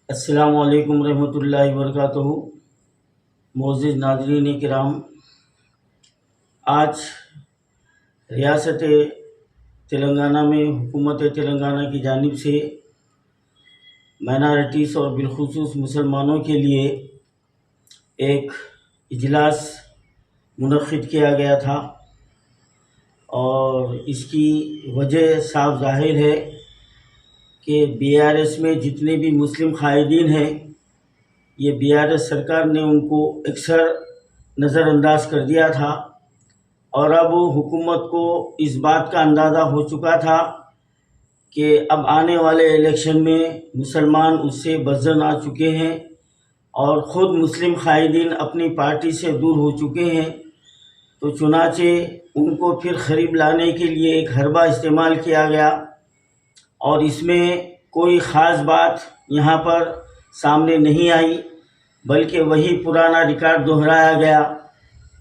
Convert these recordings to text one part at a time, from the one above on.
السلام علیکم ورحمۃ اللہ وبرکاتہ۔ معزز ناظرین کرام، آج ریاست تلنگانہ میں حکومت تلنگانہ کی جانب سے مائنارٹیز اور بالخصوص مسلمانوں کے لیے ایک اجلاس منعقد کیا گیا تھا، اور اس کی وجہ صاف ظاہر ہے کہ BRS میں جتنے بھی مسلم قائدین ہیں، یہ BRS سرکار نے ان کو اکثر نظر انداز کر دیا تھا، اور اب حکومت کو اس بات کا اندازہ ہو چکا تھا کہ اب آنے والے الیکشن میں مسلمان اس سے بزن آ چکے ہیں اور خود مسلم قائدین اپنی پارٹی سے دور ہو چکے ہیں، تو چنانچہ ان کو پھر قریب لانے کے لیے ایک حربہ استعمال کیا گیا، اور اس میں کوئی خاص بات یہاں پر سامنے نہیں آئی، بلکہ وہی پرانا ریکارڈ دہرایا گیا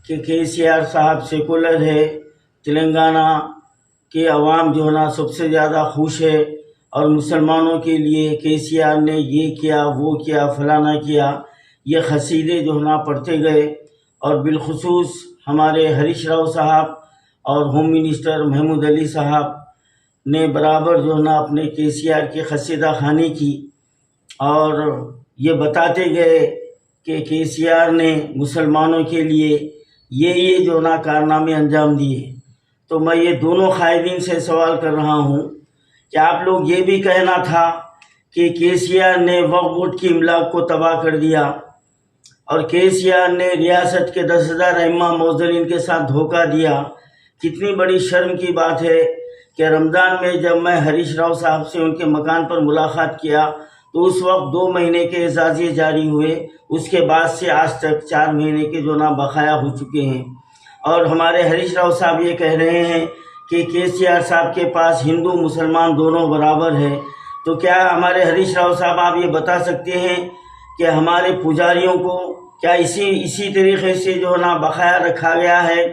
کہ KCR صاحب سیکولر ہے، تلنگانہ کے عوام جو ہے نا سب سے زیادہ خوش ہے، اور مسلمانوں کے لیے KCR نے یہ کیا وہ کیا فلانا کیا، یہ قصیدے جو ہے نا پڑھتے گئے، اور بالخصوص ہمارے ہریش راؤ صاحب اور ہوم منسٹر محمود علی صاحب نے برابر جو ہے نا اپنے KCR کی قصیدہ خوانی کی، اور یہ بتاتے گئے کہ KCR نے مسلمانوں کے لیے یہ جو نا کارنامے انجام دیے۔ تو میں یہ دونوں قائدین سے سوال کر رہا ہوں کہ آپ لوگ یہ بھی کہنا تھا کہ KCR نے وقف بورڈ کی املاک کو تباہ کر دیا، اور KCR نے ریاست کے 10,000 ائمہ معززین کے ساتھ دھوکہ دیا۔ کتنی بڑی شرم کی بات ہے کہ رمضان میں جب میں ہریش راؤ صاحب سے ان کے مکان پر ملاقات کیا تو اس وقت 2 مہینے کے اعزازیے جاری ہوئے، اس کے بعد سے آج تک 4 مہینے کے جو نا بقایا ہو چکے ہیں، اور ہمارے ہریش راؤ صاحب یہ کہہ رہے ہیں کہ KCR صاحب کے پاس ہندو مسلمان دونوں برابر ہے۔ تو کیا ہمارے ہریش راؤ صاحب آپ یہ بتا سکتے ہیں کہ ہمارے پجاریوں کو کیا اسی طریقے سے جو نا بقایا رکھا گیا ہے؟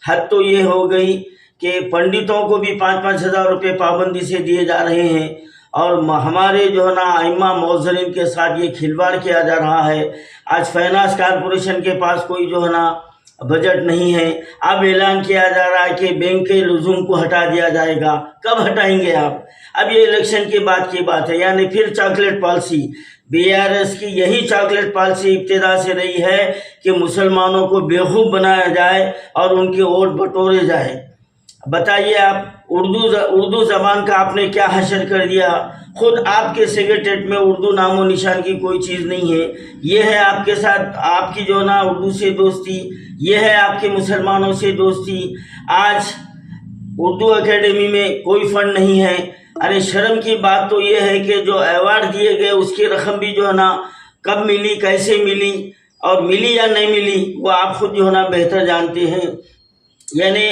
حد تو یہ ہو گئی کہ پنڈتوں کو بھی 5-5 ہزار روپے پابندی سے دیے جا رہے ہیں، اور ہمارے جو ہے نا ائمہ معززین کے ساتھ یہ کھلواڑ کیا جا رہا ہے۔ آج فائنانس کارپوریشن کے پاس کوئی جو ہے نا بجٹ نہیں ہے، اب اعلان کیا جا رہا ہے کہ بینک کے لزوم کو ہٹا دیا جائے گا۔ کب ہٹائیں گے آپ؟ اب یہ الیکشن کے بعد کی بات ہے، یعنی پھر چاکلیٹ پالیسی۔ BRS کی یہی چاکلیٹ پالیسی ابتدا سے رہی ہے کہ مسلمانوں کو بیوقوف بنایا جائے اور ان کے ووٹ بٹورے جائے۔ بتائیے آپ، اردو زبان کا آپ نے کیا حشر کر دیا؟ خود آپ کے سیکریٹریٹ میں اردو نام و نشان کی کوئی چیز نہیں ہے۔ یہ ہے آپ کے ساتھ آپ کی جو نا اردو سے دوستی، یہ ہے آپ کے مسلمانوں سے دوستی۔ آج اردو اکیڈمی میں کوئی فنڈ نہیں ہے۔ ارے شرم کی بات تو یہ ہے کہ جو ایوارڈ دیے گئے اس کی رقم بھی جو ہے نا کب ملی، کیسے ملی، اور ملی یا نہیں ملی، وہ آپ خود جو ہے نا بہتر جانتے ہیں۔ یعنی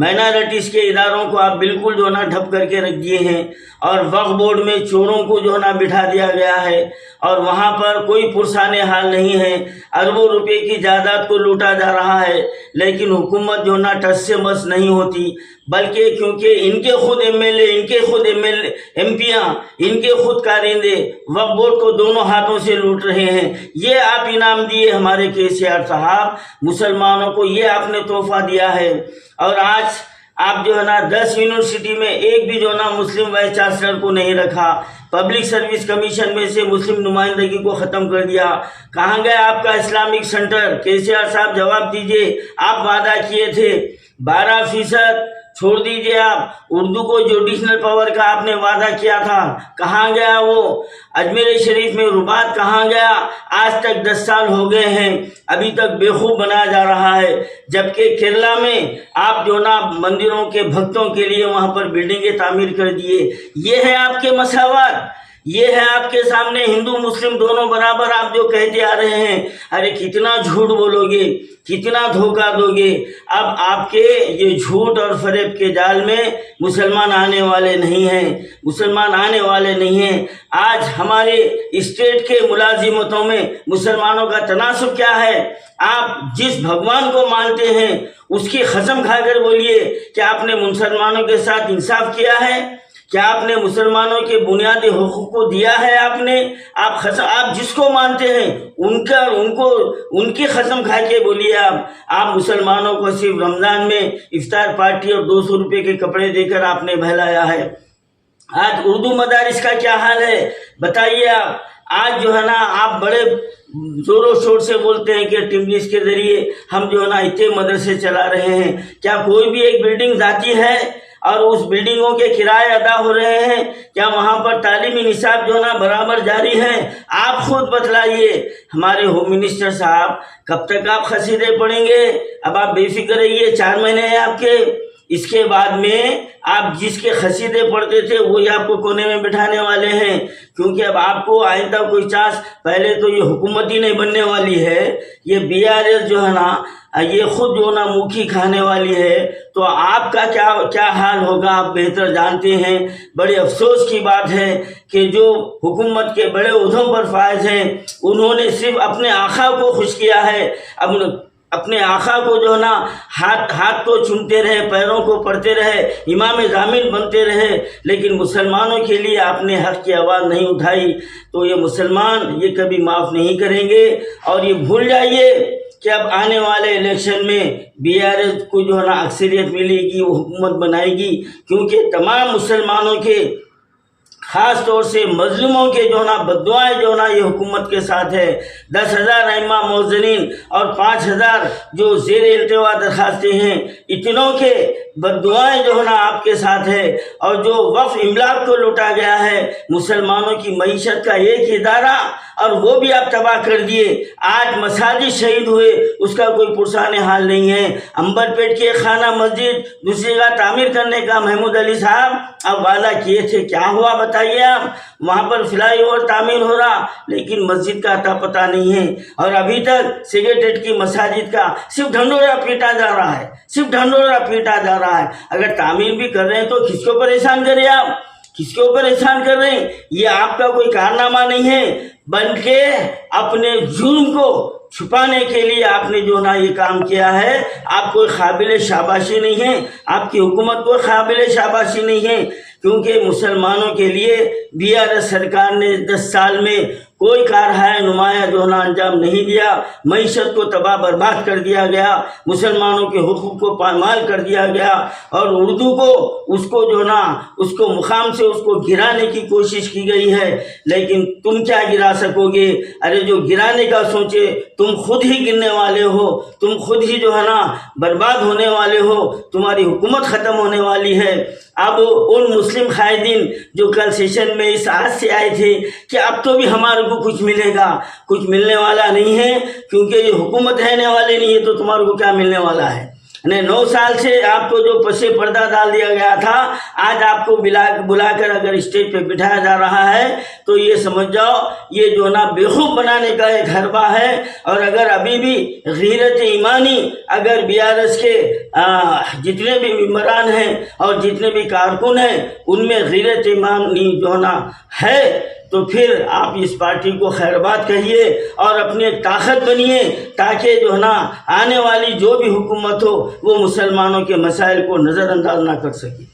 مائنارٹیز کے اداروں کو آپ بالکل جو ہے نا ڈھپ کر کے رکھ دیے ہیں، اور وقف بورڈ میں چوروں کو جو ہے نا بٹھا دیا گیا ہے، اور وہاں پر کوئی پرسان حال نہیں ہے۔ اربوں روپے کی جائیداد کو لوٹا جا رہا ہے، لیکن حکومت جو ہے نا ٹس سے مس نہیں ہوتی، بلکہ کیونکہ ان کے خود MLA، ان کے خود MPیاں، ان کے خود کارندے وقف بورڈ کو دونوں ہاتھوں سے لوٹ رہے ہیں۔ یہ آپ انعام دیے ہمارے KCR صاحب، مسلمانوں کو یہ آپ نے تحفہ دیا ہے، اور آج آپ جو ہے نا 10 یونیورسٹی میں ایک بھی جو ہے نا مسلم وائس چانسلر کو نہیں رکھا، پبلک سروس کمیشن میں سے مسلم نمائندگی کو ختم کر دیا۔ کہاں گیا آپ کا اسلامک سینٹر؟ KCR صاحب جواب دیجئے، آپ وعدہ کیے تھے 12% چھوڑ دیجئے، آپ اردو کو جو ایڈیشنل پاور کا آپ نے وعدہ کیا تھا، کہاں گیا وہ؟ اجمیر شریف میں رباط کہاں گیا؟ آج تک 10 سال ہو گئے ہیں، ابھی تک بیوقوف بنایا جا رہا ہے، جبکہ کیرلا میں آپ جو نا مندروں کے بھکتوں کے لیے وہاں پر بلڈنگیں تعمیر کر دیے۔ یہ ہے آپ کے مساوات، یہ ہے آپ کے سامنے ہندو مسلم دونوں برابر آپ جو کہتے آ رہے ہیں۔ ارے کتنا جھوٹ بولو گے، کتنا دھوکہ دو گے؟ اب آپ کے یہ جھوٹ اور فریب کے جال میں مسلمان آنے والے نہیں ہیں، مسلمان آنے والے نہیں ہیں۔ آج ہمارے اسٹیٹ کے ملازمتوں میں مسلمانوں کا تناسب کیا ہے؟ آپ جس بھگوان کو مانتے ہیں اس کی قسم کھا کر بولیے کہ آپ نے مسلمانوں کے ساتھ انصاف کیا ہے؟ کیا آپ نے مسلمانوں کے بنیادی حقوق کو دیا ہے؟ آپ جس کو مانتے ہیں ان کی قسم کھا کے بولیے. آپ مسلمانوں کو صرف رمضان میں افطار پارٹی اور 200 روپے کے کپڑے دے کر آپ نے بہلایا ہے. آج اردو مدارس کا کیا حال ہے بتائیے آپ. آج جو ہے نا آپ بڑے زور و شور سے بولتے ہیں کہ ٹملیس کے ذریعے ہم جو ہے نا اتنے مدرسے چلا رہے ہیں. کیا کوئی بھی ایک بلڈنگ ذاتی ہے اور اس بلڈنگوں کے کرائے ادا ہو رہے ہیں؟ کیا وہاں پر تعلیمی نصاب جو ہے نا برابر جاری ہے؟ آپ خود بتلائیے. ہمارے ہوم منسٹر صاحب کب تک آپ قصیدے پڑھیں گے؟ اب آپ بے فکر رہیے، 4 مہینے ہیں آپ کے. اس کے بعد میں آپ جس کے قصیدے پڑھتے تھے وہی آپ کو کونے میں بٹھانے والے ہیں، کیونکہ اب آپ کو آئندہ کوئی چانس، پہلے تو یہ حکومت ہی نہیں بننے والی ہے، یہ BRS جو ہے نا یہ خود جو نا موکھی کھانے والی ہے. تو آپ کا کیا حال ہوگا آپ بہتر جانتے ہیں. بڑے افسوس کی بات ہے کہ جو حکومت کے بڑے عہدوں پر فائز ہیں انہوں نے صرف اپنے آقا کو خوش کیا ہے. اب اپنے آقا کو جو نا ہاتھ کو چومتے رہے، پیروں کو پڑھتے رہے، امام ضامن بنتے رہے، لیکن مسلمانوں کے لیے آپ نے حق کی آواز نہیں اٹھائی. تو یہ مسلمان یہ کبھی معاف نہیں کریں گے. اور یہ بھول جائیے کہ اب آنے والے الیکشن میں BRS کو جو ہے نا اکثریت ملے گی، وہ حکومت بنائے گی، کیونکہ تمام مسلمانوں کے خاص طور سے مظلوموں کے جو نا بددعائیں جو نا یہ حکومت کے ساتھ ہے. 10,000 ائمہ موذنین اور 5,000 جو زیر التوا درخواستیں ہیں، اتنوں کے بددعائیں جو نا آپ کے ساتھ ہے. اور جو وقف املاک کو لوٹا گیا ہے، مسلمانوں کی معیشت کا ایک ادارہ، اور وہ بھی آپ تباہ کر دیے. آج مساجد شہید ہوئے، اس کا کوئی پرسان حال نہیں ہے. امبر پیٹ کے خانہ مسجد دوسری کا تعمیر کرنے کا محمود علی صاحب اب وعدہ کیے تھے، کیا ہوا بتائیے آپ؟ وہاں پر فلائی اوور تعمیر ہو رہا، لیکن مسجد کا اتا پتہ نہیں ہے. اور ابھی تک سیکریٹریٹ کی مساجد کا صرف ڈھنڈورا پیٹا جا رہا ہے، صرف ڈھنڈورا پیٹا جا رہا ہے. اگر تعمیر بھی کر رہے ہیں تو کس کو پریشان کریں آپ؟ کس کے اوپر احسان کر رہے ہیں؟ یہ آپ کا کوئی کارنامہ نہیں ہے، بلکہ اپنے جرم کو چھپانے کے لیے آپ نے جو نا یہ کام کیا ہے. آپ کوئی قابل شاباشی نہیں ہے، آپ کی حکومت کوئی قابل شاباشی نہیں ہے، کیونکہ مسلمانوں کے لیے BRS سرکار نے 10 سال میں کوئی کارہائے نمایاں جو نا انجام نہیں دیا. معیشت کو تباہ برباد کر دیا گیا، مسلمانوں کے حقوق کو پامال کر دیا گیا، اور اردو کو اس کو جو نا اس کو مقام سے اس کو گرانے کی کوشش کی گئی ہے. لیکن تم کیا گرا سکو گے؟ ارے جو گرانے کا سوچے تم خود ہی گرنے والے ہو، تم خود ہی جو ہے نا برباد ہونے والے ہو، تمہاری حکومت ختم ہونے والی ہے. اب ان مسلم قائدین جو کل سیشن میں اس آس سے آئے تھے کہ اب تو بھی ہمارے کو کچھ ملے گا، کچھ ملنے والا نہیں ہے، کیونکہ یہ حکومت رہنے والی نہیں ہے، تو تمہارے کو کیا ملنے والا ہے؟ 9 سال سے آپ کو جو پسے پردہ ڈال دیا گیا تھا، آج آپ کو بلا کر اگر اسٹیج پہ بٹھایا جا رہا ہے تو یہ سمجھ جاؤ یہ جو نا بیوقوف بنانے کا ایک حربہ ہے. اور اگر ابھی بھی غیرت ایمانی اگر BRS کے جتنے بھی ممبران ہیں اور جتنے بھی کارکن ہیں ان میں غیرت ایمانی جو نا ہے، تو پھر آپ اس پارٹی کو خیرباد کہیے اور اپنی ایک طاقت بنیے، تاکہ جو ہے نا آنے والی جو بھی حکومت ہو وہ مسلمانوں کے مسائل کو نظر انداز نہ کر سکے.